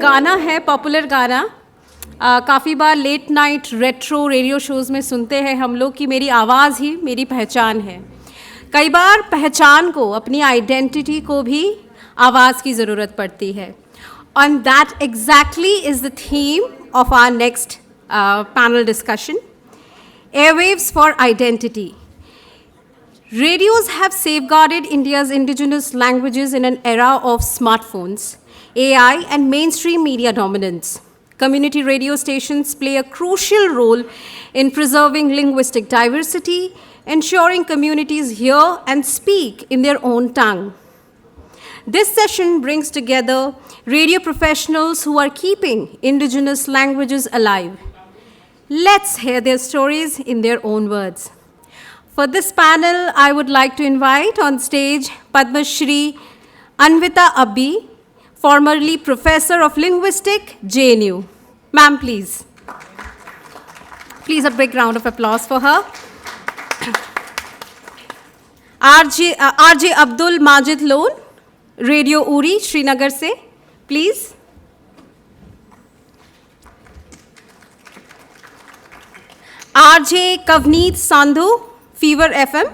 गाना है पॉपुलर गाना, काफ़ी बार late night retro radio shows में सुनते हैं हम लोग कि मेरी आवाज़ ही मेरी पहचान है। कई बार पहचान को, अपनी आइडेंटिटी को भी आवाज़ की ज़रूरत पड़ती है। And that exactly is the theme of our next panel discussion, Airwaves for Identity. Radios have safeguarded India's indigenous languages in an era of smartphones, AI, and mainstream media dominance. Community radio stations play a crucial role in preserving linguistic diversity, ensuring communities hear and speak in their own tongue. This session brings together radio professionals who are keeping indigenous languages alive. Let's hear their stories in their own words. For this panel, I would like to invite on stage Padma Shri Anvita Abbi, formerly Professor of Linguistic, JNU. Ma'am, please. Please a big round of applause for her. RJ Abdul Majid Lone, Radio Uri, Srinagar se, please. RJ Kavneet Sandhu, Fever FM.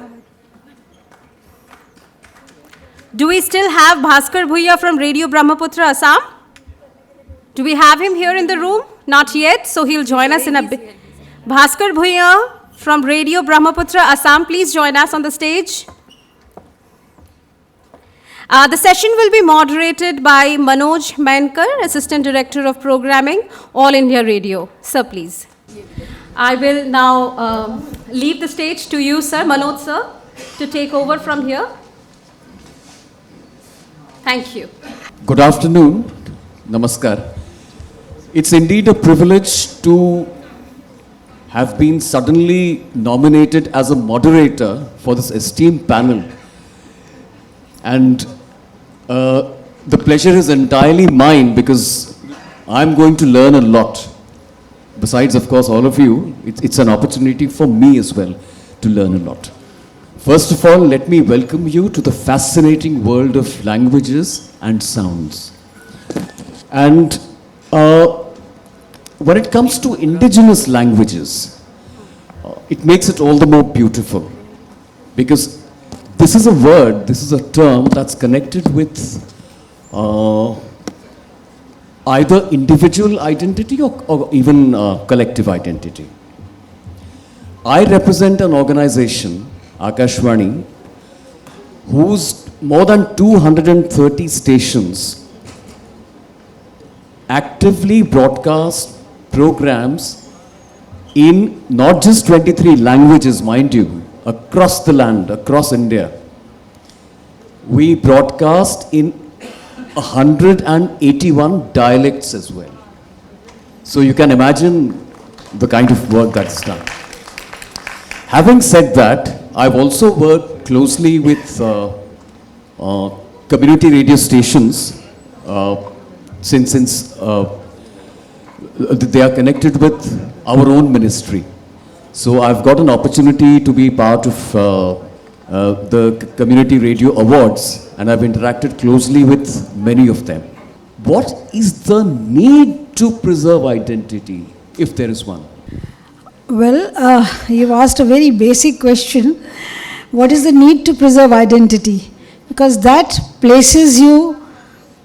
Do we still have Bhaskar Bhuiya from Radio Brahmaputra, Assam? Do we have him here in the room? Not yet, so he'll join us in a bit. Bhaskar Bhuiya from Radio Brahmaputra, Assam, please join us on the stage. The session will be moderated by Manoj Mainkar, Assistant Director of Programming, All India Radio. Sir, please. I will now leave the stage to you, sir, Manoj, sir, to take over from here. Thank you. Good afternoon. Namaskar. It's indeed a privilege to have been suddenly nominated as a moderator for this esteemed panel. And the pleasure is entirely mine because I'm going to learn a lot. Besides, of course, all of you, it's an opportunity for me as well to learn a lot. First of all, let me welcome you to the fascinating world of languages and sounds. And when it comes to indigenous languages, it makes it all the more beautiful because this is a word, this is a term that's connected with either individual identity or even collective identity. I represent an organization, Akashvani, whose more than 230 stations actively broadcast programs in not just 23 languages, mind you, across the land, across India. We broadcast in 181 dialects as well. So you can imagine the kind of work that's done. Having said that, I've also worked closely with community radio stations since they are connected with our own ministry. So I've got an opportunity to be part of the Community Radio Awards, and I've interacted closely with many of them. What is the need to preserve identity, if there is one? Well, you've asked a very basic question. What is the need to preserve identity? Because that places you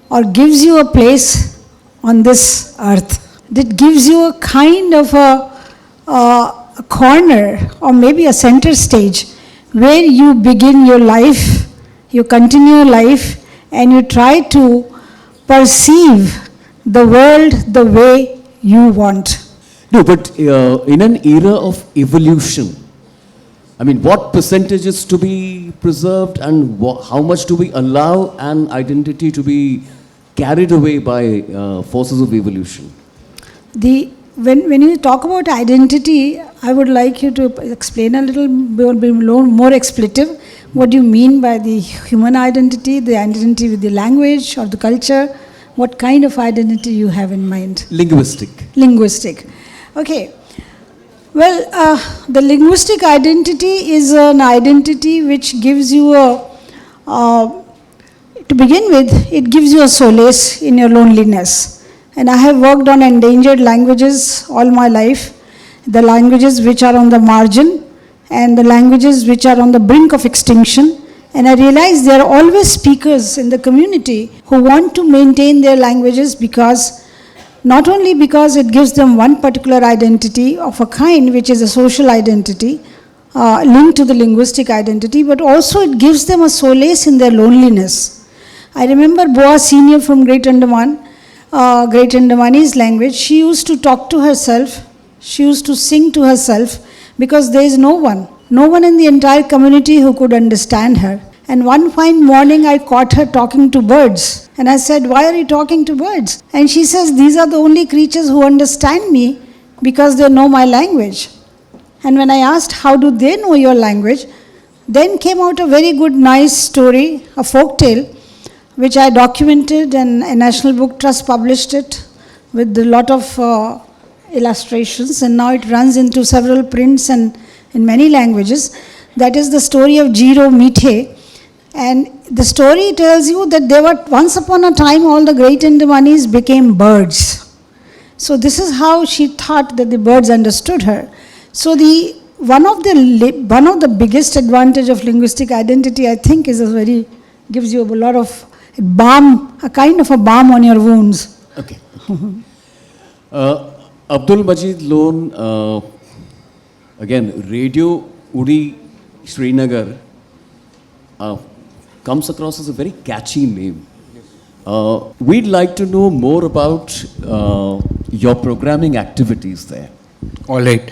or gives you a place on this earth. It gives you a kind of a corner or maybe a center stage where you begin your life, you continue your life, and you try to perceive the world the way you want. No, but in an era of evolution, I mean, what percentage is to be preserved and how much do we allow an identity to be carried away by forces of evolution? When you talk about identity, I would like you to explain a little more expletive. What do you mean by the human identity, the identity with the language or the culture? What kind of identity you have in mind? Linguistic. Linguistic. Okay. Well, the linguistic identity is an identity which gives you to begin with, it gives you a solace in your loneliness. And I have worked on endangered languages all my life, the languages which are on the margin and the languages which are on the brink of extinction. And I realize there are always speakers in the community who want to maintain their languages because, not only because it gives them one particular identity of a kind, which is a social identity, linked to the linguistic identity, but also it gives them a solace in their loneliness. I remember Boa Senior from Great Andaman, Great Andamanese language. She used to talk to herself, she used to sing to herself, because there is no one in the entire community who could understand her. And one fine morning I caught her talking to birds. And I said, "Why are you talking to birds?" And she says, "These are the only creatures who understand me because they know my language." And when I asked, "How do they know your language?" then came out a very good, nice story, a folk tale, which I documented, and a National Book Trust published it with a lot of illustrations, and now it runs into several prints and in many languages. That is the story of Jiro Mithe. And the story tells you that there were, once upon a time, all the Great Andamanese became birds. So this is how she thought that the birds understood her. So one of the biggest advantage of linguistic identity, I think, is gives you a lot of balm, a kind of a balm on your wounds. Okay. Abdul Majid Lone, again, Radio Udi Srinagar comes across as a very catchy name. We'd like to know more about your programming activities there. All right.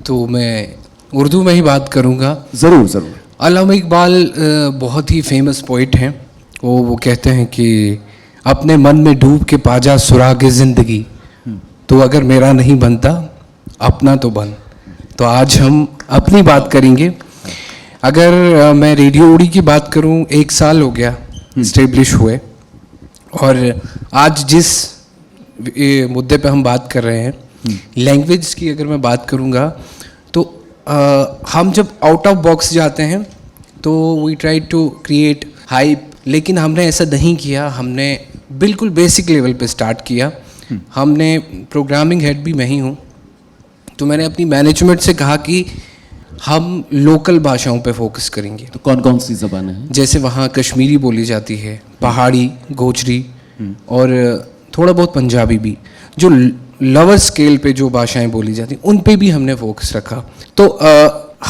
तो मैं उर्दू में ही बात करूँगा. ज़रूर ज़रूर. अल्लामा इकबाल बहुत ही famous poet हैं. वो कहते हैं कि अपने मन में डूब के पाजा सुराग ज़िंदगी, तो अगर मेरा नहीं बनता अपना तो बन. तो आज हम अपनी बात करेंगे. अगर मैं रेडियो उड़ी की बात करूं, 1 साल हो गया इस्टेब्लिश हुए, और आज जिस मुद्दे पे हम बात कर रहे हैं, लैंग्वेज की अगर मैं बात करूंगा, तो हम जब आउट ऑफ बॉक्स जाते हैं तो we try to create hype, लेकिन हमने ऐसा नहीं किया. हमने बिल्कुल बेसिक लेवल पे स्टार्ट किया. हमने प्रोग्रामिंग हेड भी मैं ही हूँ, तो मैंने अपनी मैनेजमेंट से कहा कि हम लोकल भाषाओं पे फोकस करेंगे. तो कौन कौन सी ज़बानें हैं? जैसे वहाँ कश्मीरी बोली जाती है, पहाड़ी, गोजरी और थोड़ा बहुत पंजाबी भी. जो लोअर स्केल पे जो भाषाएं बोली जाती हैं उन पे भी हमने फोकस रखा. तो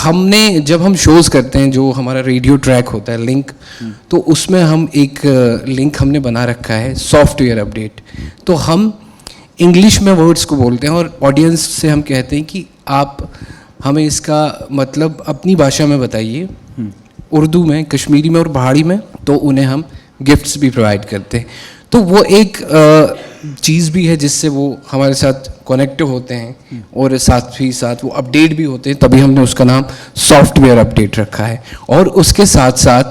हमने जब हम शोज़ करते हैं, जो हमारा रेडियो ट्रैक होता है लिंक, तो उसमें हम एक लिंक हमने बना रखा है सॉफ्टवेयर अपडेट. तो हम इंग्लिश में वर्ड्स को बोलते हैं और ऑडियंस से हम कहते हैं कि आप हमें इसका मतलब अपनी भाषा में बताइए, उर्दू में, कश्मीरी में और पहाड़ी में. तो उन्हें हम गिफ्ट्स भी प्रोवाइड करते हैं. तो वो एक चीज़ भी है जिससे वो हमारे साथ कनेक्टिव होते हैं और साथ ही साथ वो अपडेट भी होते हैं. तभी हमने उसका नाम सॉफ्टवेयर अपडेट रखा है. और उसके साथ साथ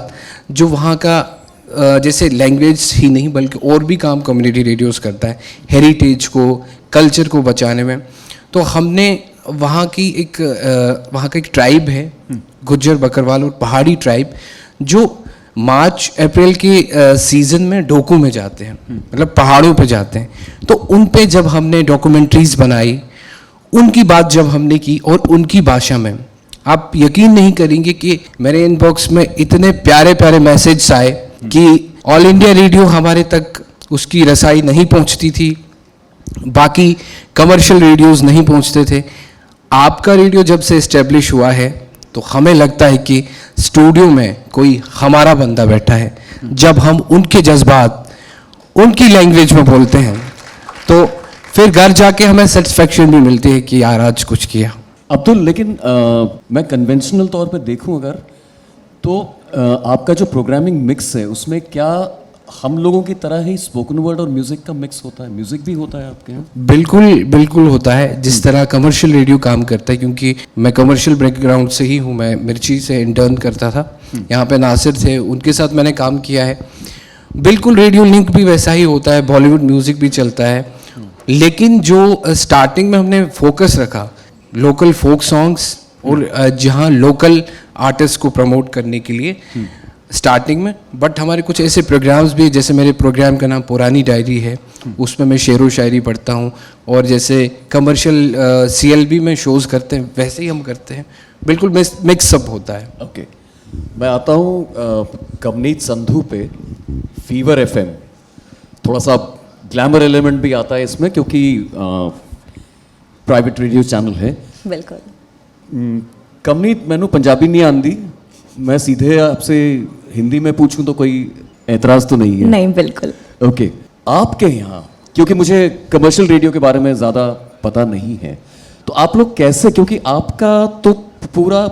जो वहाँ का जैसे लैंग्वेज ही नहीं बल्कि और भी काम कम्युनिटी रेडियोस करता है हेरिटेज को, कल्चर को बचाने में. तो हमने वहाँ का एक ट्राइब है गुज्जर बकरवाल और पहाड़ी ट्राइब, जो मार्च अप्रैल के सीज़न में डोकू में जाते हैं, मतलब पहाड़ों पे जाते हैं. तो उन पे जब हमने डॉक्यूमेंट्रीज बनाई, उनकी बात जब हमने की और उनकी भाषा में, आप यकीन नहीं करेंगे कि मेरे इनबॉक्स में इतने प्यारे प्यारे मैसेज आए कि ऑल इंडिया रेडियो हमारे तक उसकी रसाई नहीं पहुंचती थी, बाकी कमर्शियल रेडियोज़ नहीं पहुंचते थे. आपका रेडियो जब से इस्टेब्लिश हुआ है तो हमें लगता है कि स्टूडियो में कोई हमारा बंदा बैठा है. जब हम उनके जज्बात उनकी लैंग्वेज में बोलते हैं तो फिर घर जाके हमें सेटिस्फेक्शन भी मिलती है कि यार आज कुछ किया. अब्दुल, लेकिन मैं कन्वेंशनल तौर पे देखूं अगर, तो आपका जो प्रोग्रामिंग मिक्स है उसमें क्या हम लोगों की तरह ही स्पोकन वर्ड और म्यूज़िक का मिक्स होता है? म्यूज़िक भी होता है आपके यहाँ? बिल्कुल बिल्कुल होता है, जिस तरह कमर्शियल रेडियो काम करता है. क्योंकि मैं कमर्शियल बैकग्राउंड से ही हूँ, मैं मिर्ची से इंटर्न करता था. यहाँ पे नासिर थे, उनके साथ मैंने काम किया है. बिल्कुल रेडियो लिंक भी वैसा ही होता है, बॉलीवुड म्यूज़िक भी चलता है. लेकिन जो स्टार्टिंग में हमने फोकस रखा लोकल फोक सॉन्ग्स और जहाँ लोकल आर्टिस्ट को प्रमोट करने के लिए, स्टार्टिंग में, बट हमारे कुछ ऐसे प्रोग्राम्स भी, जैसे मेरे प्रोग्राम का नाम पुरानी डायरी है, उसमें मैं शेरो शायरी पढ़ता हूँ, और जैसे कमर्शियल CLB में शोज़ करते हैं वैसे ही हम करते हैं, बिल्कुल मिक्सअप होता है। ओके, मैं आता हूँ कवनीत संधू पे, फीवर FM। थोड़ा सा ग्लैमर एलिमेंट भी आता है इसमें, क्योंकि प्राइवेट रेडियो चैनल है। बिल्कुल। कवनीत, मैनू पंजाबी नहीं आंदी, मैं सीधे आपसे हिंदी में पूछूं तो कोई एतराज़ तो नहीं है? नहीं, बिल्कुल। ओके, आपके यहाँ, क्योंकि मुझे कमर्शियल रेडियो के बारे में ज़्यादा पता नहीं है, तो आप लोग कैसे, क्योंकि आपका तो पूरा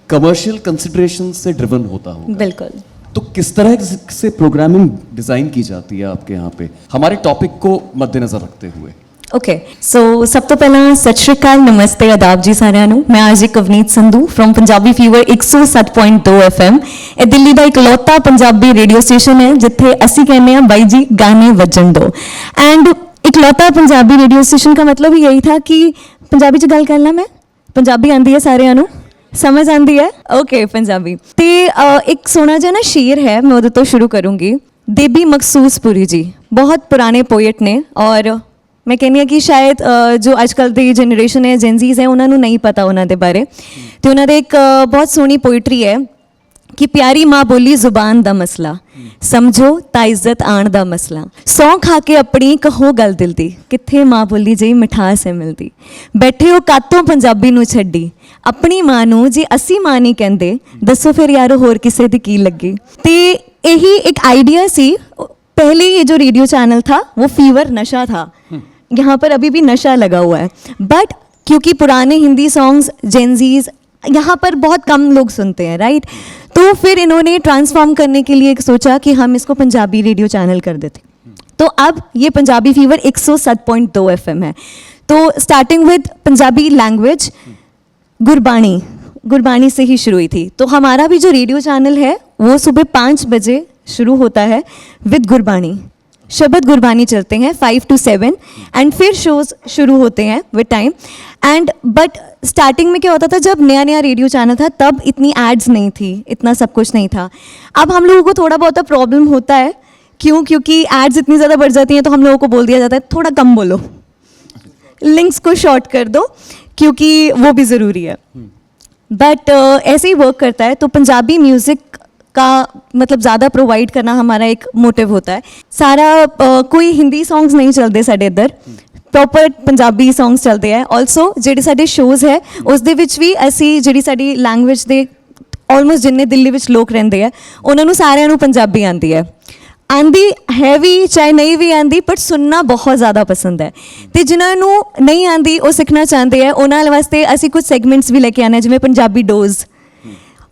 कमर्शियल कंसिडरेशन से ड्रिवन होता होगा, बिल्कुल। तो किस तरह से प्रोग्रामिंग डिज़ाइन की जाती है आपके यहाँ पे, हमारे टॉपिक को मद्देनज़र रखते हुए? ओके, सो सब तो पहला सत श्री अकाल, नमस्ते, आदाब जी साਰਿਆਂ ਨੂੰ। मैं आज Kavneet Sandhu from Punjabi fever 107.2 FM। ਇਹ ਦਿੱਲੀ ਦਾ ਇਕਲੌਤਾ ਪੰਜਾਬੀ ਰੇਡੀਓ ਸਟੇਸ਼ਨ ਹੈ ਜਿੱਥੇ ਅਸੀਂ ਕਹਿੰਦੇ ਹਾਂ ਬਾਈ ਜੀ ਗਾਣੇ ਵੱਜਣ ਦਿਓ। ਐਂਡ ਇਕਲੌਤਾ ਪੰਜਾਬੀ ਰੇਡੀਓ ਸਟੇਸ਼ਨ का मतलब ही यही था कि ਪੰਜਾਬੀ 'ਚ ਗੱਲ ਕਰਨਾ, ਮੈਂ ਪੰਜਾਬੀ ਆਂਦੀ ਹੈ ਸਾਰਿਆਂ ਨੂੰ, समझ आती है? ओके, पंजाबी ते एक सोना जिहा ना शेर है, मैं उहदे तो शुरू करूँगी। देबी मखसूसपुरी जी बहुत पुराने पोएट ने, और मैं कहनी हाँ कि शायद जो अजकल की जनरेशन है, जेनजीज है, उन्होंने नहीं पता उन्होंने बारे। तो उन्होंने एक बहुत सोहनी पोइट्री है कि प्यारी माँ बोली जुबान दा मसला, समझो ता इज्जत आण दा मसला, सौ खा के अपनी कहो गल दिल दी, कित्थे माँ बोली जी मिठास है मिलती, बैठे हो कातों पंजाबी नू छड्डी, अपनी माँ नू जी असी माँ नहीं कहंदे, दसो फिर यारो होर किसे दी की लगी। ते यही एक आइडिया सी। पहले ये जो रेडियो चैनल था वो फीवर नशा था, यहाँ पर अभी भी नशा लगा हुआ है, बट क्योंकि पुराने हिंदी सॉन्ग्स जेनजीज यहाँ पर बहुत कम लोग सुनते हैं, राइट, तो फिर इन्होंने ट्रांसफॉर्म करने के लिए सोचा कि हम इसको पंजाबी रेडियो चैनल कर देते। तो अब ये पंजाबी फीवर 107.2 FM है। तो starting with Punjabi language, Gurbani से ही शुरू हुई थी। तो हमारा भी जो रेडियो चैनल है वो सुबह 5 बजे शुरू होता है विद गुरबाणी, शब्द गुरबानी चलते हैं 5 to 7, एंड फिर शोज़ शुरू होते हैं with time. And but starting में क्या होता था, जब नया नया रेडियो चैनल था तब इतनी एड्स नहीं थी, इतना सब कुछ नहीं था। अब हम लोगों को थोड़ा बहुत प्रॉब्लम होता है, क्योंकि एड्स इतनी ज़्यादा बढ़ जाती हैं, तो हम लोगों को बोल दिया जाता है थोड़ा कम बोलो, लिंक्स को शॉर्ट कर दो, क्योंकि वो भी ज़रूरी है। बट ऐसे ही वर्क करता है। तो पंजाबी म्यूज़िक का मतलब ज़्यादा प्रोवाइड करना हमारा एक मोटिव होता है। सारा कोई हिंदी सॉन्ग्स नहीं चलते साढ़े इधर, प्रॉपर पंजाबी सॉन्ग्स चलते हैं। ऑल्सो ਜਿਹੜੇ ਸਾਡੇ ਸ਼ੋਜ਼ ਹੈ ਉਸ ਦੇ ਵਿੱਚ ਵੀ ਅਸੀਂ ਜਿਹੜੀ ਸਾਡੀ ਲੈਂਗੁਏਜ ਦੇ ਆਲਮੋਸਟ ਜਿੰਨੇ ਦਿੱਲੀ ਵਿੱਚ ਲੋਕ ਰਹਿੰਦੇ ਆ ਉਹਨਾਂ ਨੂੰ ਸਾਰਿਆਂ ਨੂੰ ਪੰਜਾਬੀ ਆਉਂਦੀ ਹੈ, आंदी है भी चाहे नहीं भी आंदी, बट सुनना बहुत ज़्यादा पसंद है। तो जिन्होंने नहीं आंदी वो सीखना चाहते हैं, उन्होंने वास्ते असी कुछ सैगमेंट्स भी लेके आने, जिवें पंजाबी डोज।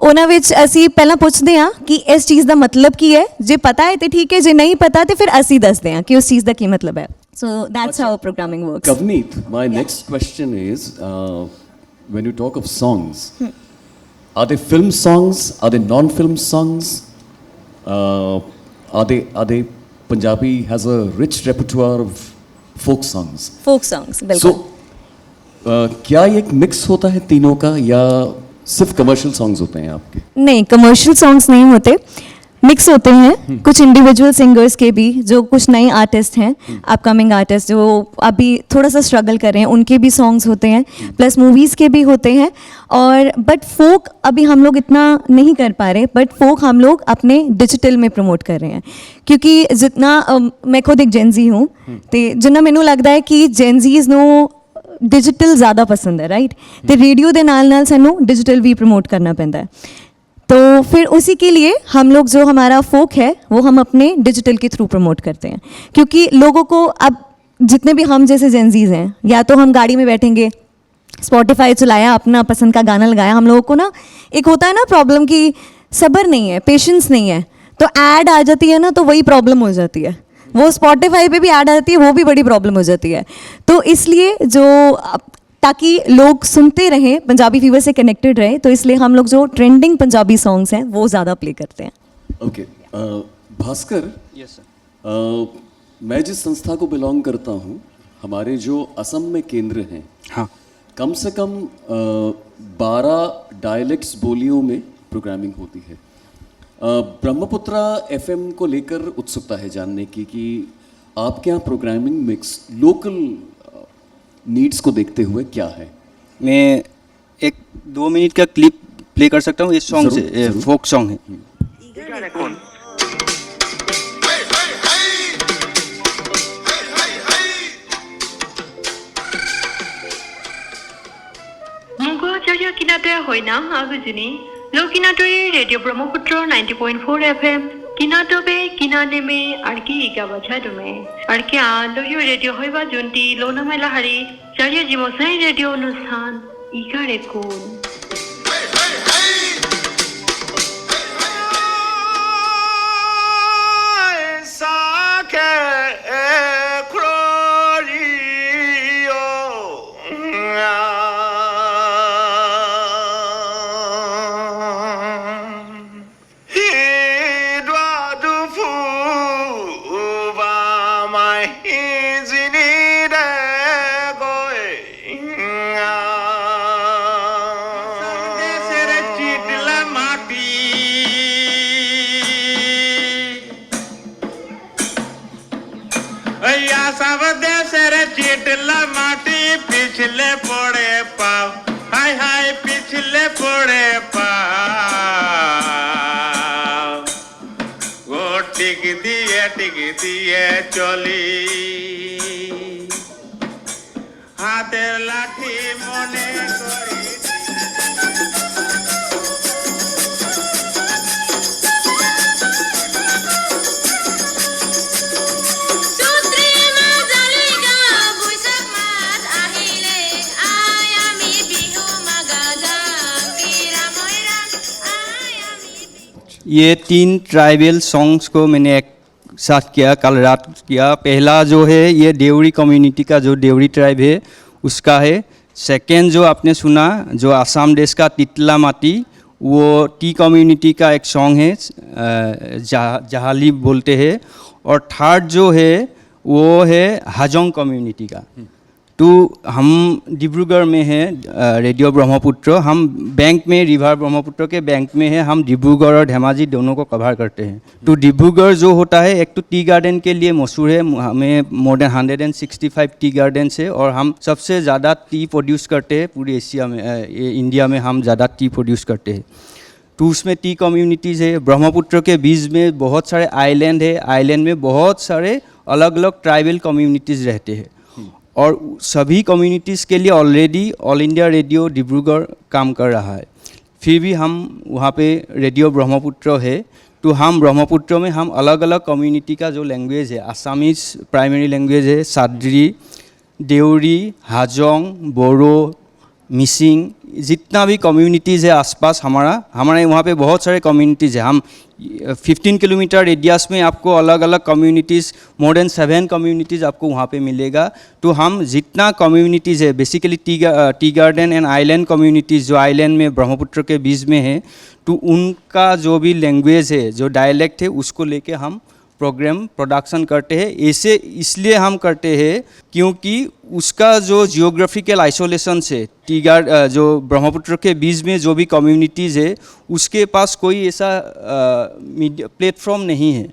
उन्होंने विच असी पहला पूछते हैं कि इस चीज़ का मतलब की है, जे पता है तो ठीक है, जे नहीं पता तो फिर असी दसते हैं कि उस चीज़ का की मतलब है। So that's how programming works. Kavneet, my next question is, when you talk of songs, are they film songs? Are they non-film songs? Are they Punjabi has a rich repertoire of folk songs? Folk songs, So, बिल्कुल। क्या ये एक mix होता है तीनों का, या सिर्फ कमर्शियल सॉन्ग्स होते हैं आपके? नहीं, कमर्शियल सॉन्ग्स नहीं होते, मिक्स होते हैं। कुछ इंडिविजुअल सिंगर्स के भी, जो कुछ नए आर्टिस्ट हैं, अपकमिंग आर्टिस्ट जो अभी थोड़ा सा स्ट्रगल कर रहे हैं, उनके भी सॉन्ग्स होते हैं, प्लस मूवीज़ के भी होते हैं। और बट फोक अभी हम लोग इतना नहीं कर पा रहे, बट फोक हम लोग अपने डिजिटल में प्रमोट कर रहे हैं, क्योंकि जितना मैं खुद एक जेनजी हूँ, तो जिन्ना मैनू लगता है कि जेनजीज़ नू डिजिटल ज़्यादा पसंद है, राइट, तो रेडियो के नाल नाल सानू डिजिटल भी प्रमोट करना पैंदा है। तो फिर उसी के लिए हम लोग जो हमारा फोक है वो हम अपने डिजिटल के थ्रू प्रमोट करते हैं, क्योंकि लोगों को अब जितने भी हम जैसे जेनजीज हैं, या तो हम गाड़ी में बैठेंगे, स्पॉटिफाई चलाया, अपना पसंद का गाना लगाया, हम लोगों को ना एक होता है ना प्रॉब्लम कि सब्र नहीं है, पेशेंस नहीं है, तो ऐड आ जाती है ना, तो वही प्रॉब्लम हो जाती है। वो स्पॉटिफाई पे भी ऐड आ जाती है, वो भी बड़ी प्रॉब्लम हो जाती है। तो इसलिए जो ताकि लोग सुनते रहें, पंजाबी फीवर से कनेक्टेड रहे, तो इसलिए हम लोग जो ट्रेंडिंग पंजाबी सॉन्ग्स हैं वो ज़्यादा प्ले करते हैं। Okay, Bhaskar, yes sir. मैं जिस संस्था को बिलोंग करता हूँ, हमारे जो असम में केंद्र हैं, हाँ, कम से कम 12 डायलेक्ट्स बोलियों में प्रोग्रामिंग होती है। ब्रह्मपुत्रा एफएम को लेकर उत्सुकता है जानने की कि आपके यहाँ प्रोग्रामिंग मिक्स लोकल नीड्स को देखते हुए क्या है? मैं एक 2 मिनट का क्लिप प्ले कर सकता हूँ. इस सॉन्ग जरूर, से जरूर. फोक सॉन्ग है. মুগচাৰ্য কিনাতে হয় না আগজনী লোকিনাটোৰে ৰেডিঅ' ব্ৰহ্মপুত্ৰ 90.4 FM কিনাতবে কিনানেমে আর কি গাবাছা তুমি আর কি আলোয় রেডিও হইবা জুনটি লোনামাইলা হারি চারিয়া জীবসাই রেডিও অনুষ্ঠান ইকারে কোন चिटला माटी पिछले पड़े पाव हाय हाय पिछले पड़े पाव वो टिक दिए चली हाथेर लाठी मने करी ये 3 ट्राइबल सॉन्ग्स को मैंने एक साथ किया, कल रात किया. पहला जो है ये देवरी कम्युनिटी का, जो देवरी ट्राइब है उसका है. सेकेंड जो आपने सुना जो आसाम देश का तितला माटी, वो टी कम्युनिटी का एक सॉन्ग है, जहाली बोलते हैं. और थर्ड जो है वो है हाजोंग कम्युनिटी का. तो हम डिब्रूगढ़ में हैं रेडियो ब्रह्मपुत्र, हम बैंक में रिवर ब्रह्मपुत्र के बैंक में है. हम डिब्रूगढ़ और धेमाजी दोनों को कवर करते हैं. तो डिब्रूगढ़ जो होता है एक तो टी गार्डन के लिए मशहूर है, हमें मोर देन 165 टी गार्डन्स है और हम सबसे ज़्यादा टी प्रोड्यूस करते हैं पूरी एशिया में. इंडिया में हम ज़्यादा टी प्रोड्यूस करते हैं. तो उसमें टी कम्युनिटीज़ है. ब्रह्मपुत्र के बीच में बहुत सारे आइलैंड है, आइलैंड में बहुत सारे अलग अलग ट्राइबल कम्युनिटीज़ रहते हैं. और सभी कम्युनिटीज़ के लिए already all India radio Dibrugarh काम कर रहा है. फिर भी हम वहाँ पे रेडियो ब्रह्मपुत्र है. तो हम ब्रह्मपुत्र में हम अलग अलग कम्युनिटी का जो लैंग्वेज है, आसामीज प्राइमरी लैंग्वेज है, साद्री, देवरी, हाजोंग, बोरो, मिसिंग, जितना भी कम्युनिटीज़ है आसपास हमारे वहाँ पे बहुत सारे कम्युनिटीज़ है. हम 15 किलोमीटर रेडियस में आपको अलग अलग कम्युनिटीज़, मोर देन 7 कम्युनिटीज़ आपको वहाँ पे मिलेगा. तो हम जितना कम्युनिटीज़ है basically tea garden and island communities जो आइलैंड में ब्रह्मपुत्र के बीच में है, तो उनका जो भी लैंग्वेज है, जो डायलेक्ट है, उसको लेके हम प्रोग्राम प्रोडक्शन करते हैं. ऐसे इसलिए हम करते हैं क्योंकि उसका जो जियोग्राफिकल आइसोलेशन से जो ब्रह्मपुत्र के बीच में जो भी कम्युनिटीज़ है उसके पास कोई ऐसा प्लेटफॉर्म नहीं है.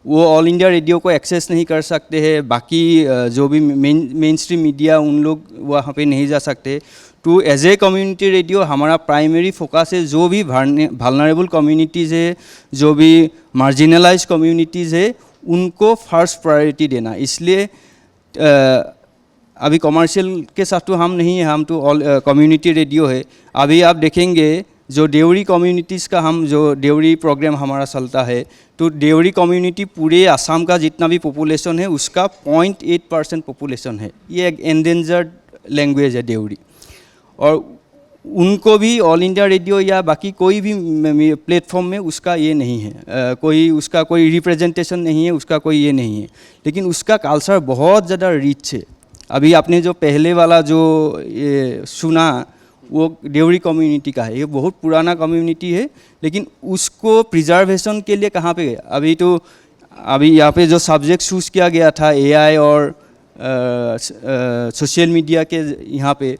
वो ऑल इंडिया रेडियो को एक्सेस नहीं कर सकते हैं. बाकी जो भी मेन स्ट्रीम मीडिया उन लोग वहाँ पे नहीं जा सकते. तो एज ए कम्युनिटी रेडियो हमारा प्राइमरी फोकस है जो भी वल्नरेबल कम्युनिटीज़ है, जो भी मार्जिनलाइज कम्युनिटीज़ है, उनको फर्स्ट प्रायोरिटी देना. इसलिए अभी कमर्शियल के साथ तो हम नहीं हैं, हम तो ऑल कम्युनिटी रेडियो है. अभी आप देखेंगे जो देवरी कम्युनिटीज़ का हम जो देवरी प्रोग्राम हमारा चलता है, तो देवरी कम्युनिटी पूरे आसाम का जितना भी पॉपुलेशन है उसका 0.8% पॉपुलेशन है. ये एक एंडेंजर्ड लैंग्वेज है देवरी. और उनको भी ऑल इंडिया रेडियो या बाकी कोई भी प्लेटफॉर्म में उसका ये नहीं है, उसका कोई रिप्रेजेंटेशन नहीं है, उसका कोई ये नहीं है. लेकिन उसका कल्चर बहुत ज़्यादा रिच है. अभी आपने जो पहले वाला जो ये सुना वो देवरी कम्युनिटी का है. ये बहुत पुराना कम्युनिटी है, लेकिन उसको प्रिजर्वेशन के लिए कहाँ पे गया. अभी यहाँ पे जो सब्जेक्ट चूज़ किया गया था AI और सोशल मीडिया के यहाँ पे,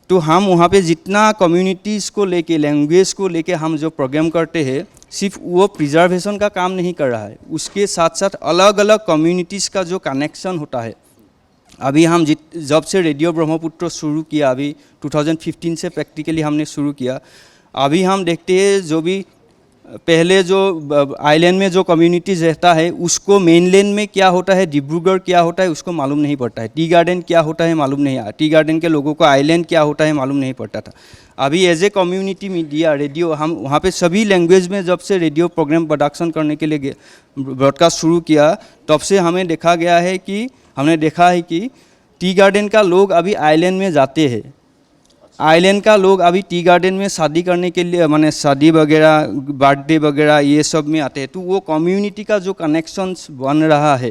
तो हम वहाँ पे जितना कम्युनिटीज़ को लेके, लैंग्वेज को लेके हम जो प्रोग्राम करते हैं सिर्फ वो प्रिजर्वेशन का काम नहीं कर रहा है, उसके साथ साथ अलग अलग कम्युनिटीज़ का जो कनेक्शन होता है। अभी हम जब से रेडियो ब्रह्मपुत्र शुरू किया, अभी 2015 से प्रैक्टिकली हमने शुरू किया, अभी हम देखते हैं जो भी पहले जो आइलैंड में जो कम्युनिटीज़ रहता है उसको मेनलैंड में क्या होता है, डिब्रूगढ़ क्या होता है उसको मालूम नहीं पड़ता है, टी गार्डन क्या होता है मालूम नहीं, टी गार्डन के लोगों को आइलैंड क्या होता है मालूम नहीं पड़ता था। अभी as a community media radio हम वहाँ पे सभी लैंग्वेज में जब से रेडियो प्रोग्राम प्रोडक्शन करने के लिए ब्रॉडकास्ट शुरू किया, तब से हमने देखा है कि टी गार्डन का लोग अभी आइलैंड में जाते हैं, आइलैंड का लोग अभी टी गार्डन में शादी करने के लिए, माने शादी वगैरह बर्थडे वगैरह ये सब में आते हैं। तो वो कम्युनिटी का जो कनेक्शंस बन रहा है,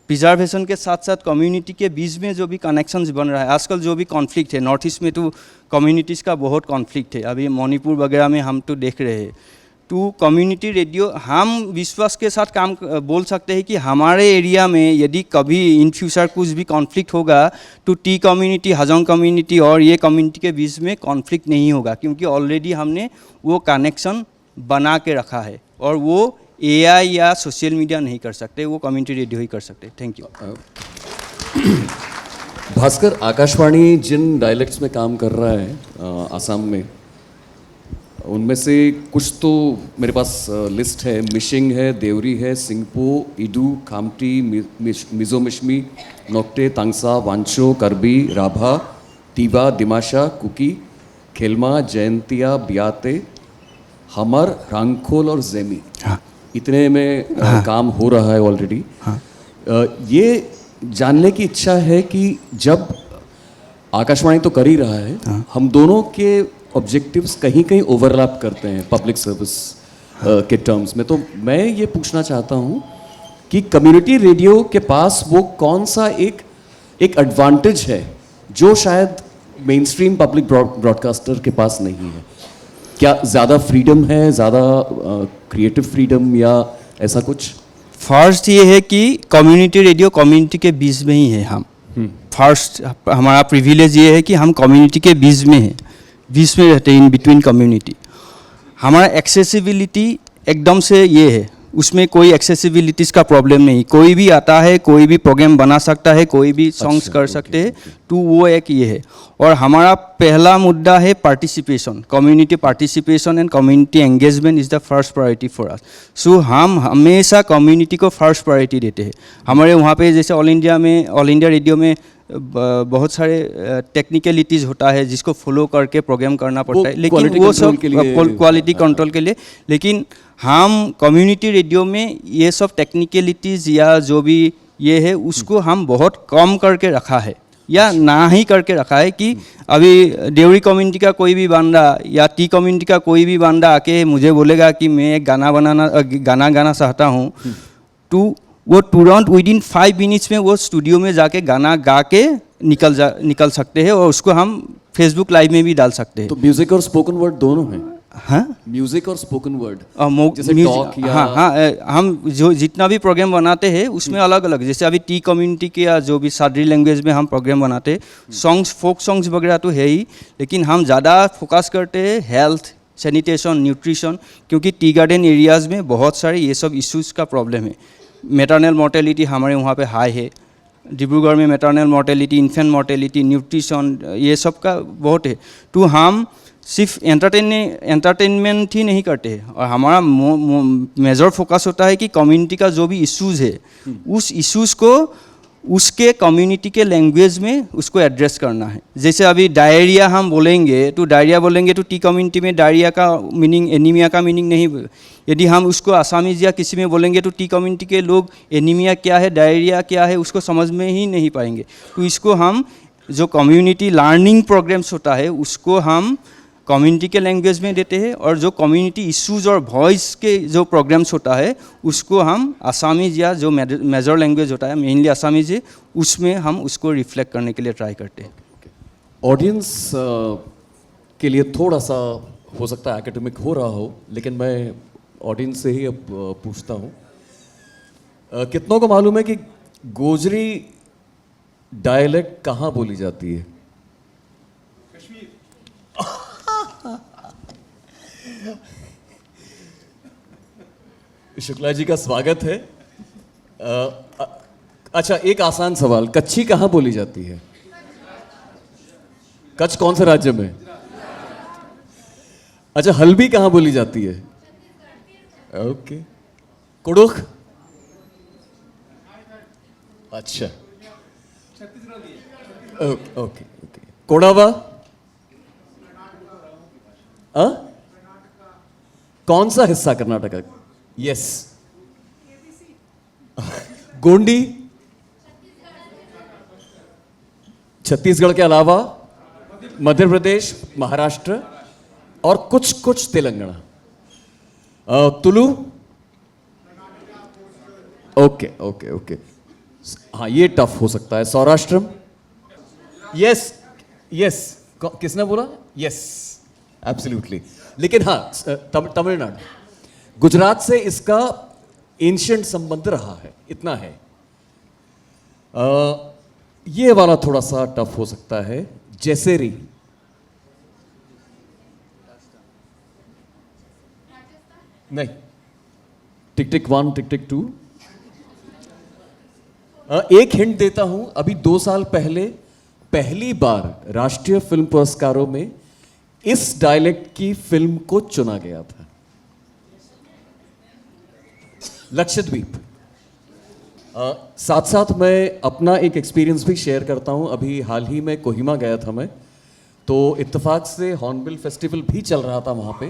प्रिजर्वेशन के साथ साथ कम्युनिटी के बीच में जो भी कनेक्शंस बन रहा है, आजकल जो भी कॉन्फ्लिक्ट है नॉर्थ ईस्ट में, तो कम्युनिटीज़ का बहुत कॉन्फ्लिक्ट है, अभी मणिपुर वगैरह में हम तो देख रहे हैं। तो कम्युनिटी रेडियो हम विश्वास के साथ काम बोल सकते हैं कि हमारे एरिया में यदि कभी इन फ्यूचर कुछ भी कॉन्फ्लिक्ट होगा तो टी कम्युनिटी, हजोंग कम्युनिटी और ये कम्युनिटी के बीच में कॉन्फ्लिक्ट नहीं होगा, क्योंकि ऑलरेडी हमने वो कनेक्शन बना के रखा है और वो एआई या सोशल मीडिया नहीं कर सकते, वो कम्युनिटी रेडियो ही कर सकते। Thank you. भास्कर, आकाशवाणी जिन डायलेक्ट्स में काम कर रहा है आसाम में, उनमें से कुछ तो मेरे पास लिस्ट है। मिशिंग है, देवरी है, सिंगपो, इडू, खामटी, मिजो मिशमी, नोक्टे, तांगसा, वांचो, करबी, राभा, तीवा, दिमाशा, कुकी, खेलमा, जयंतिया, बियाते, हमर, रांगखोल और जेमी। हाँ। इतने में काम हो रहा है ऑलरेडी। हाँ। ये जानने की इच्छा है कि जब आकाशवाणी तो कर ही रहा है, हाँ। हम दोनों के ऑब्जेक्टिव्स कहीं कहीं ओवरलैप करते हैं पब्लिक सर्विस के टर्म्स में। तो मैं ये पूछना चाहता हूँ कि कम्युनिटी रेडियो के पास वो कौन सा एक एडवांटेज है जो शायद मेन स्ट्रीम पब्लिक ब्रॉडकास्टर के पास नहीं है? क्या ज़्यादा फ्रीडम है, ज़्यादा क्रिएटिव फ्रीडम या ऐसा कुछ? फर्स्ट ये है कि कम्युनिटी रेडियो कम्युनिटी के बीच में ही है हम। फर्स्ट हमारा प्रिविलेज ये है कि हम कम्युनिटी के बीच में हैं, बीच में रहते हैं, इन बिटवीन कम्युनिटी। हमारा एक्सेसिबिलिटी एकदम से ये है, उसमें कोई एक्सेसिबिलिटीज़ का प्रॉब्लम नहीं, कोई भी आता है, कोई भी प्रोग्राम बना सकता है, कोई भी सॉन्ग्स कर सकते हैं। तो वो एक ये है। और हमारा पहला मुद्दा है participation, community participation and community engagement is the first priority for us. So हम हमेशा कम्युनिटी को फर्स्ट प्रायोरिटी देते हैं। हमारे वहाँ पे जैसे ऑल इंडिया रेडियो में बहुत सारे टेक्निकलिटीज़ होता है जिसको फॉलो करके प्रोग्राम करना पड़ता है, लेकिन वो सब क्वालिटी कंट्रोल के लिए। लेकिन हम कम्युनिटी रेडियो में ये सब टेक्निकलिटीज़ या जो भी ये है उसको हम बहुत कम करके रखा है या ना ही करके रखा है कि अभी देवरी कम्युनिटी का कोई भी बंदा या टी कम्युनिटी का कोई भी बंदा आके मुझे बोलेगा कि मैं एक गाना गाना चाहता हूँ, तो वो तुरंत विदिन 5 मिनट्स में वो स्टूडियो में जाके गाना गा के निकल सकते हैं और उसको हम फेसबुक लाइव में भी डाल सकते हैं। तो म्यूजिक और स्पोकन वर्ड दोनों हैं? हाँ, म्यूजिक और स्पोकन वर्ड जैसे टॉक या हाँ, हम जो जितना भी प्रोग्राम बनाते हैं उसमें अलग अलग, जैसे अभी टी कम्युनिटी के या जो भी सादरी लैंग्वेज में हम प्रोग्राम बनाते हैं, सॉन्ग्स, फोक सॉन्ग्स वगैरह तो है ही, लेकिन हम ज़्यादा फोकस करते हैं हेल्थ, सैनिटेशन, न्यूट्रिशन, क्योंकि टी गार्डन एरियाज़ में बहुत सारे ये सब इश्यूज़ का प्रॉब्लम है। मैटरनल मोर्टेलिटी हमारे वहाँ पे हाई है, डिब्रूगढ़ में maternal mortality, infant mortality, nutrition, ये सब का बहुत है। तो हम सिर्फ एंटरटेनमेंट ही नहीं करते हैं, और हमारा मेजर फोकस होता है कि कम्युनिटी का जो भी इश्यूज़ है उस इश्यूज़ को उसके कम्युनिटी के लैंग्वेज में उसको एड्रेस करना है। जैसे अभी डायरिया हम बोलेंगे तो टी कम्युनिटी में डायरिया का मीनिंग, एनीमिया का मीनिंग नहीं, यदि हम उसको आसामीज या किसी में बोलेंगे तो टी कम्युनिटी के लोग एनीमिया क्या है, डायरिया क्या है उसको समझ में ही नहीं पाएंगे। तो इसको हम जो कम्युनिटी लर्निंग प्रोग्राम्स होता है उसको हम कम्युनिटी के लैंग्वेज में देते हैं, और जो कम्युनिटी इश्यूज़ और वॉइस के जो प्रोग्राम्स होता है उसको हम आसामीज या जो मेजर लैंग्वेज होता है, मेनली आसामीज है, उसमें हम उसको रिफ्लेक्ट करने के लिए ट्राई करते हैं। ऑडियंस के लिए थोड़ा सा हो सकता है एकेडमिक हो रहा हो, लेकिन मैं ऑडियंस से ही अब पूछता हूँ, कितनों को मालूम है कि गोजरी डायलेक्ट कहाँ बोली जाती है? शुक्ला जी का स्वागत है। अच्छा, एक आसान सवाल, कच्छी कहाँ बोली जाती है? कच्छ कौन से राज्य में? अच्छा, हल्बी कहाँ बोली जाती है? ओके। कुड़ुख? अच्छा, ओके ओके ओके। कोडावा? कौन सा हिस्सा कर्नाटका? यस। गोंडी? छत्तीसगढ़ के अलावा मध्य प्रदेश, महाराष्ट्र और कुछ कुछ Telangana. Tulu? Okay okay okay. हाँ, ये टफ हो सकता है। सौराष्ट्रम? Yes yes. किसने बोला? Yes, absolutely. लेकिन हाँ, तमिलनाडु, गुजरात से इसका एंशिएंट संबंध रहा है, इतना है। ये वाला थोड़ा सा टफ हो सकता है। जैसेरी? नहीं। टिक टिक 1, टिक टिक 2। एक हिंट देता हूं, अभी 2 साल पहले पहली बार राष्ट्रीय फिल्म पुरस्कारों में इस डायलेक्ट की फिल्म को चुना गया था। लक्षद्वीप। साथ साथ मैं अपना एक एक्सपीरियंस भी शेयर करता हूं। अभी हाल ही में कोहिमा गया था मैं, तो इत्तेफाक से हॉर्नबिल फेस्टिवल भी चल रहा था वहाँ पे।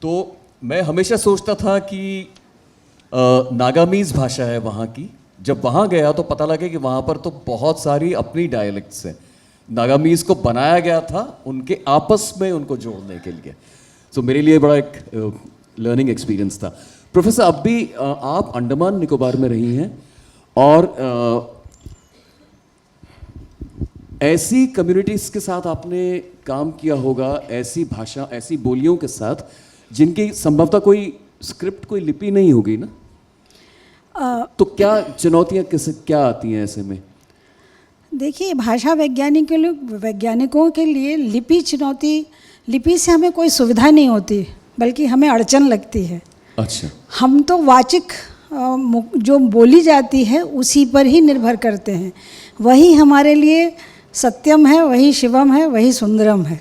तो मैं हमेशा सोचता था कि नागामीज भाषा है वहाँ की। जब वहाँ गया तो पता लगे कि वहाँ पर तो बहुत सारी अपनी डायलेक्ट्स हैं। नागामीज को बनाया गया था उनके आपस में उनको जोड़ने के लिए। तो मेरे लिए बड़ा एक लर्निंग एक्सपीरियंस था। प्रोफेसर, अब भी आप अंडमान निकोबार में रही हैं और ऐसी कम्युनिटीज़ के साथ आपने काम किया होगा, ऐसी भाषा, ऐसी बोलियों के साथ जिनकी संभवतः कोई स्क्रिप्ट, कोई लिपि नहीं होगी ना? तो क्या चुनौतियाँ क्या आती हैं ऐसे में? देखिए, भाषा वैज्ञानिकों के लिए लिपि से हमें कोई सुविधा नहीं होती, बल्कि हमें अड़चन लगती है। अच्छा। हम तो वाचिक जो बोली जाती है उसी पर ही निर्भर करते हैं। वही हमारे लिए सत्यम है, वही शिवम है, वही सुंदरम है।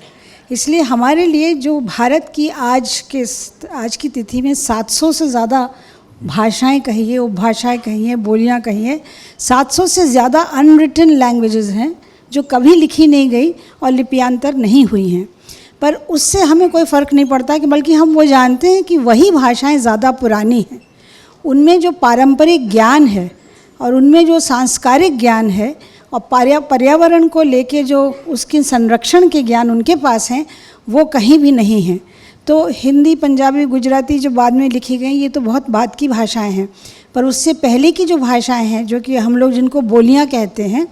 इसलिए हमारे लिए जो भारत की आज की तिथि में 700 से ज़्यादा भाषाएं कहिए, उपभाषाएं कहिए, बोलियां कहिए, 700 से ज़्यादा अनरिटन लैंग्वेजेस हैं जो कभी लिखी नहीं गई और लिप्यांतर नहीं हुई हैं। पर उससे हमें कोई फ़र्क नहीं पड़ता, कि बल्कि हम वो जानते हैं कि वही भाषाएं ज़्यादा पुरानी हैं। उनमें जो पारंपरिक ज्ञान है और उनमें जो सांस्कारिक ज्ञान है और पर्यावरण को लेके जो उसके संरक्षण के ज्ञान उनके पास हैं, वो कहीं भी नहीं हैं। तो हिंदी, पंजाबी, गुजराती जो बाद में लिखी गई, ये तो बहुत बाद की भाषाएं हैं। पर उससे पहले की जो भाषाएं हैं, जो कि हम लोग जिनको बोलियां कहते हैं,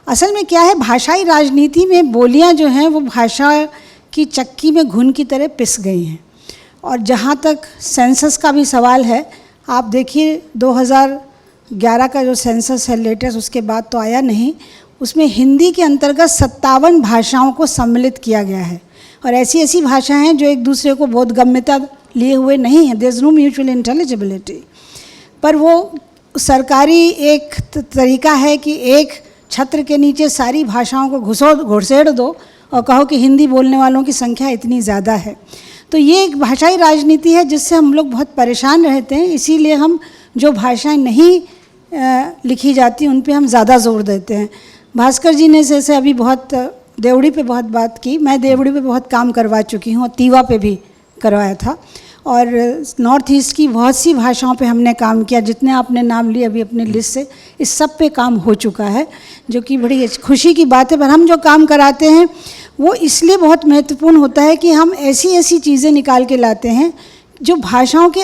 असल में क्या है, भाषाई राजनीति में बोलियां जो हैं वो भाषा की चक्की में घुन की तरह पिस गई हैं। और जहाँ तक सेंसस का भी सवाल है, आप देखिए 2011 का जो सेंसस है लेटेस्ट, उसके बाद तो आया नहीं, उसमें हिंदी के अंतर्गत 57 भाषाओं को सम्मिलित किया गया है। और ऐसी ऐसी भाषाएं हैं जो एक दूसरे को बोधगम्यता लिए हुए नहीं है, देयर इज़ नो म्यूचुअल इंटेलिजिबिलिटी। पर वो सरकारी एक तरीका है कि एक छत्र के नीचे सारी भाषाओं को घुसेड़ दो और कहो कि हिंदी बोलने वालों की संख्या इतनी ज़्यादा है। तो ये एक भाषाई राजनीति है जिससे हम लोग बहुत परेशान रहते हैं। इसीलिए हम जो भाषाएं नहीं लिखी जाती उन पे हम ज़्यादा जोर देते हैं। भास्कर जी ने जैसे अभी बहुत देवड़ी पे बहुत बात की, मैं देवड़ी पे बहुत काम करवा चुकी हूँ और तीवा पे भी करवाया था। और नॉर्थ ईस्ट की बहुत सी भाषाओं पे हमने काम किया, जितने आपने नाम लिए अभी अपने लिस्ट से, इस सब पे काम हो चुका है, जो कि बड़ी खुशी की बात है। पर हम जो काम कराते हैं वो इसलिए बहुत महत्वपूर्ण होता है कि हम ऐसी ऐसी चीज़ें निकाल के लाते हैं जो भाषाओं के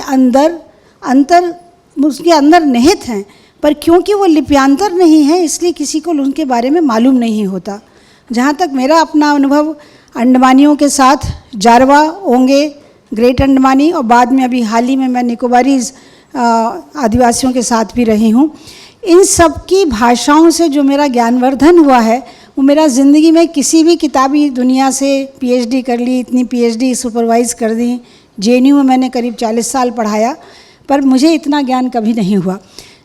उसके अंदर निहित हैं, पर क्योंकि वो लिप्यांतर नहीं है इसलिए किसी को उनके बारे में मालूम नहीं होता। जहाँ तक मेरा अपना अनुभव अंडमानियों के साथ, जारवा, ओंगे, ग्रेट अंडमानी, और बाद में अभी हाल ही में मैं निकोबारीज आदिवासियों के साथ भी रही हूँ, इन सब की भाषाओं से जो मेरा ज्ञानवर्धन हुआ है वो मेरा ज़िंदगी में किसी भी किताबी दुनिया से पीएचडी कर ली, इतनी पीएचडी सुपरवाइज़ कर दी, जेएनयू में मैंने करीब 40 साल पढ़ाया, पर मुझे इतना ज्ञान कभी नहीं हुआ।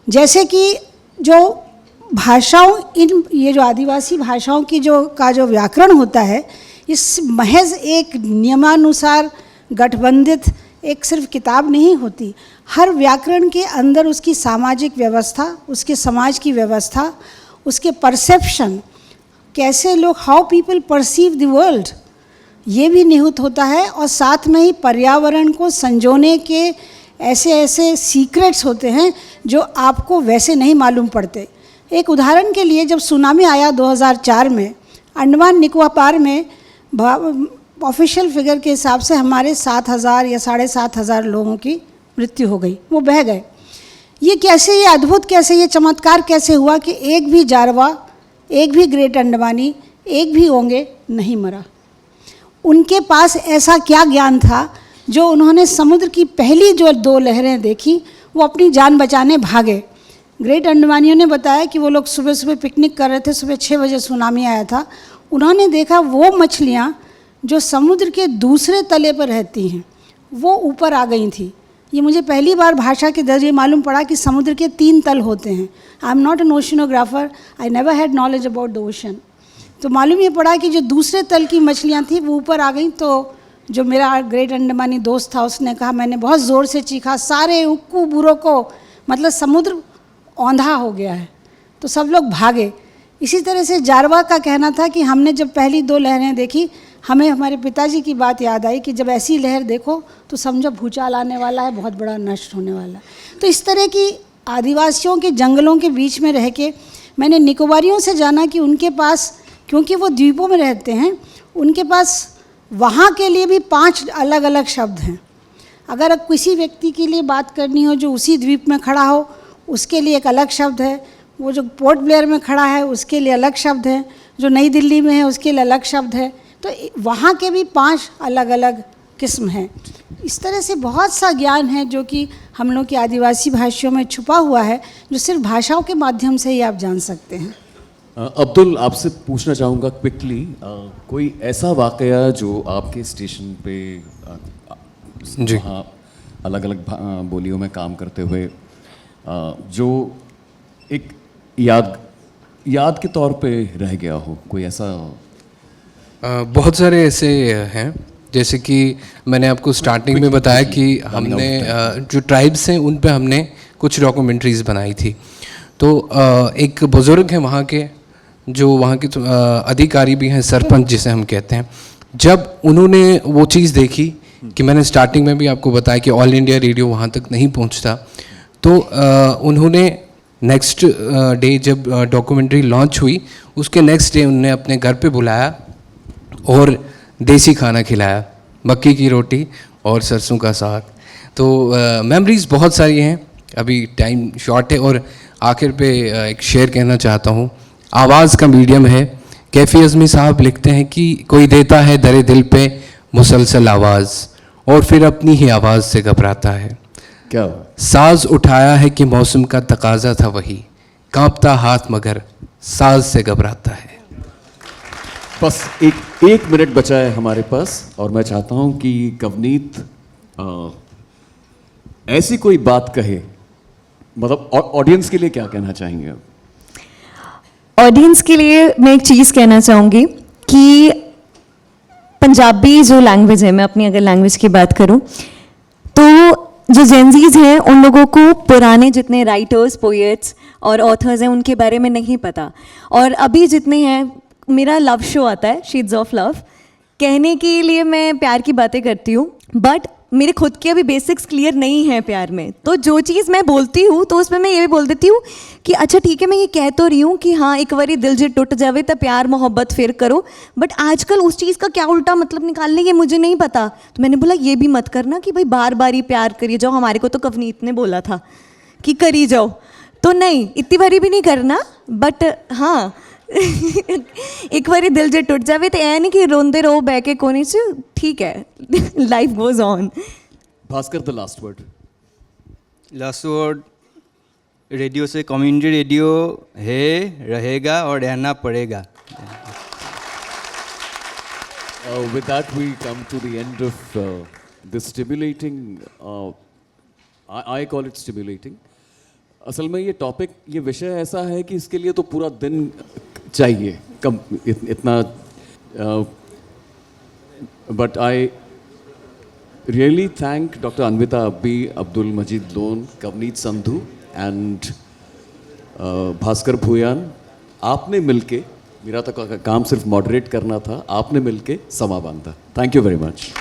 जैसे कि जो भाषाओं, इन ये जो आदिवासी भाषाओं की जो व्याकरण होता है, इस महज एक नियमानुसार गठबंधित एक सिर्फ किताब नहीं होती। हर व्याकरण के अंदर उसकी सामाजिक व्यवस्था, उसके समाज की व्यवस्था, उसके परसेप्शन, कैसे लोग, how people perceive the world, ये भी निहित होता है। और साथ में ही पर्यावरण को संजोने के ऐसे ऐसे सीक्रेट्स होते हैं जो आपको वैसे नहीं मालूम पड़ते। एक उदाहरण के लिए, जब सुनामी आया 2004 में, अंडमान निकोबार में ऑफिशियल फिगर के हिसाब से हमारे 7,000 या 7,500 लोगों की मृत्यु हो गई, वो बह गए। ये कैसे, ये अद्भुत कैसे, ये चमत्कार कैसे हुआ कि एक भी जारवा, एक भी ग्रेट अंडमानी, एक भी ओंगे नहीं मरा। उनके पास ऐसा क्या ज्ञान था जो उन्होंने समुद्र की पहली जो 2 लहरें देखी, वो अपनी जान बचाने भागे। ग्रेट अंडमानियों ने बताया कि वो लोग सुबह सुबह पिकनिक कर रहे थे, सुबह 6 बजे सुनामी आया था। उन्होंने देखा वो मछलियाँ जो समुद्र के दूसरे तले पर रहती हैं वो ऊपर आ गई थी। ये मुझे पहली बार भाषा के जरिए मालूम पड़ा कि समुद्र के 3 तल होते हैं। I am not an oceanographer, I never had knowledge about the ocean. तो मालूम ये पड़ा कि जो दूसरे तल की मछलियाँ थी वो ऊपर आ गई। तो जो मेरा ग्रेट अंडमानी दोस्त था उसने कहा, मैंने बहुत ज़ोर से चीखा, सारे उक्कू बुरों को, मतलब समुद्र औंधा हो गया है। तो सब लोग भागे। इसी तरह से जारवा का कहना था कि हमने जब पहली 2 लहरें देखी, हमें हमारे पिताजी की बात याद आई कि जब ऐसी लहर देखो तो समझो भूचाल आने वाला है, बहुत बड़ा नष्ट होने वाला है। तो इस तरह की आदिवासियों के जंगलों के बीच में रह के मैंने निकोबारियों से जाना कि उनके पास, क्योंकि वो द्वीपों में रहते हैं, उनके पास वहाँ के लिए भी 5 अलग अलग शब्द हैं। अगर किसी व्यक्ति के लिए बात करनी हो जो उसी द्वीप में खड़ा हो, उसके लिए एक अलग शब्द है। वो जो पोर्ट ब्लेयर में खड़ा है उसके लिए अलग शब्द है, जो नई दिल्ली में है उसके लिए अलग शब्द है। तो वहाँ के भी 5 अलग अलग किस्म हैं। इस तरह से बहुत सा ज्ञान है जो कि हम लोग की आदिवासी भाषाओं में छुपा हुआ है, जो सिर्फ भाषाओं के माध्यम से ही आप जान सकते हैं। अब्दुल, आपसे पूछना चाहूँगा क्विकली, कोई ऐसा वाकया जो आपके स्टेशन पे जी, वहाँ अलग अलग बोलियों में काम करते हुए जो एक याद के तौर पे रह गया हो, कोई ऐसा? बहुत सारे ऐसे हैं, जैसे कि मैंने आपको स्टार्टिंग में बताया कि हमने जो ट्राइब्स हैं उन पे हमने कुछ डॉक्यूमेंट्रीज़ बनाई थी। तो एक बुज़ुर्ग हैं वहाँ के, जो वहाँ के अधिकारी भी हैं, सरपंच जिसे हम कहते हैं। जब उन्होंने वो चीज़ देखी कि मैंने स्टार्टिंग में भी आपको बताया कि ऑल इंडिया रेडियो वहाँ तक नहीं पहुँचता, तो उन्होंने नेक्स्ट डे जब डॉक्यूमेंट्री लॉन्च हुई, उसके नेक्स्ट डे उन्होंने अपने घर पे बुलाया और देसी खाना खिलाया, मक्की की रोटी और सरसों का साग। तो मेमोरीज़ बहुत सारी हैं, अभी टाइम शॉर्ट है। और आखिर पे एक शेर कहना चाहता हूँ। आवाज़ का मीडियम है। कैफ़ी अज़मी साहब लिखते हैं कि कोई देता है दरे दिल पे मुसलसल आवाज़ और फिर अपनी ही आवाज़ से घबराता है। क्या साज उठाया है कि मौसम का तकाजा था वही, कांपता हाथ मगर साज से घबराता है। बस एक मिनट बचा है हमारे पास और मैं चाहता हूं कि कवनीत ऐसी कोई बात कहे, मतलब ऑडियंस के लिए क्या कहना चाहेंगे? ऑडियंस के लिए मैं एक चीज़ कहना चाहूँगी कि पंजाबी जो लैंग्वेज है, मैं अपनी अगर लैंग्वेज की बात करूँ तो जो जेनजीज हैं उन लोगों को पुराने जितने राइटर्स, पोएट्स और ऑथर्स हैं उनके बारे में नहीं पता। और अभी जितने हैं, मेरा लव शो आता है शेड्स ऑफ लव, कहने के लिए मैं प्यार की बातें करती हूँ, बट मेरे खुद के अभी बेसिक्स क्लियर नहीं है प्यार में। तो जो चीज़ मैं बोलती हूँ तो उसमें मैं ये भी बोल देती हूँ कि अच्छा ठीक है, मैं ये कह तो रही हूँ कि हाँ एक बारी दिल जे टूट जावे तो प्यार मोहब्बत फिर करो, बट आजकल उस चीज़ का क्या उल्टा मतलब निकालने ये मुझे नहीं पता। तो मैंने बोला ये भी मत करना कि भाई बार बार ही प्यार करिए जाओ, हमारे को तो कवनीत ने बोला था कि करी जाओ, तो नहीं इतनी बारी भी नहीं करना, बट हाँ एक बारी दिल जे टूट जावे तो ऐ नहीं कि रोंदे रहो बह के कोने से, ठीक है life goes on. Bhaskar, the last word. Last word, radio से कम्युनिटी रेडियो है, रहेगा और रहना पड़ेगा। With that we come to the end of this stimulating I call it stimulating. असल में ये टॉपिक, ये विषय ऐसा है कि इसके लिए तो पूरा दिन चाहिए, कम इतना. But I really thank Dr. Anvita Abbi, Abdul Majid Lone, Kavneet Sandhu and Bhaskar Bhuyan. आपने मिलके, मेरा तो काम सिर्फ मॉडरेट करना था, आपने मिलके समा बांधा. Thank you very much.